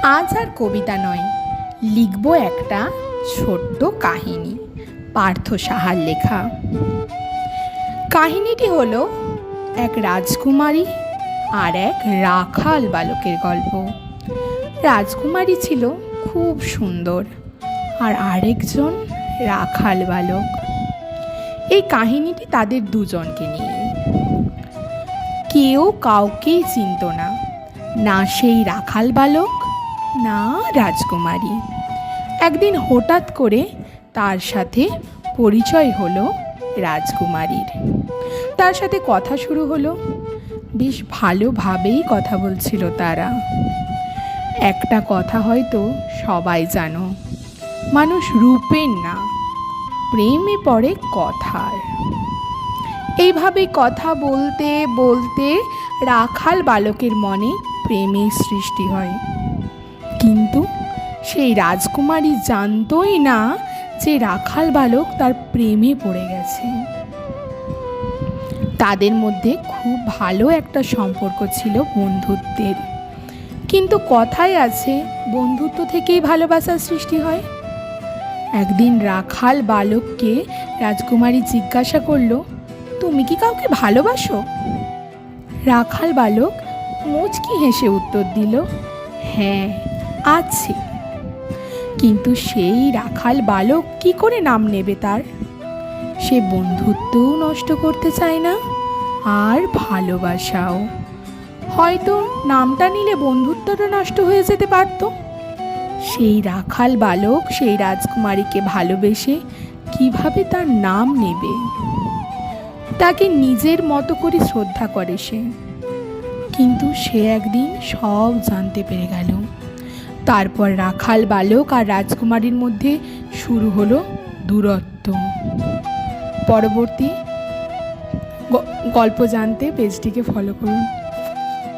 আজ আর কবিতা নয়, লিখব একটা ছোট্ট কাহিনী, পার্থ সাহার লেখা। কাহিনীটি হলো এক রাজকুমারী আর এক রাখাল বালকের গল্প। রাজকুমারী ছিল খুব সুন্দর আর আরেকজন রাখাল বালক। এই কাহিনীটি তাদের দুজনকে নিয়ে। কেউ কাউকেই চিনত না, না সেই রাখাল বালক না রাজকুমারী। একদিন হঠাৎ করে তার সাথে পরিচয় হলো রাজকুমারীর। তার সাথে কথা শুরু হলো। বেশ ভালোভাবেই কথা বলছিল তারা। একটা কথা হয়তো সবাই জানো, মানুষ রূপের না, প্রেমে পড়ে কথার। এইভাবে কথা বলতে বলতে রাখাল বালকের মনে প্রেমের সৃষ্টি হয়। কিন্তু সেই রাজকুমারী জানতই না যে রাখাল বালক তার প্রেমে পড়ে গেছে। তাদের মধ্যে খুব ভালো একটা সম্পর্ক ছিল, বন্ধুত্বের। কিন্তু কথায় আছে, বন্ধুত্ব থেকেই ভালোবাসার সৃষ্টি হয়। একদিন রাখাল বালককে রাজকুমারী জিজ্ঞাসা করলো, তুমি কি কাউকে ভালোবাসো? রাখাল বালক মুচকি হেসে উত্তর দিল, হ্যাঁ আছে। কিন্তু সেই রাখাল বালক কি করে নাম নেবে তার? সে বন্ধুত্বও নষ্ট করতে চায় না আর ভালোবাসাও। হয়তো নামটা নিলে বন্ধুত্বটা নষ্ট হয়ে যেতে পারত। সেই রাখাল বালক সেই রাজকুমারীকে ভালোবেসে কিভাবে তার নাম নেবে? তাকে নিজের মতো করে শ্রদ্ধা করে সে। কিন্তু সে একদিন সব জানতে পেরে গেল। তারপর রাখাল বালক আর রাজকুমারীর মধ্যে শুরু হলো দূরত্ব। পরবর্তী গল্প জানতে পেজটিকে ফলো করুন।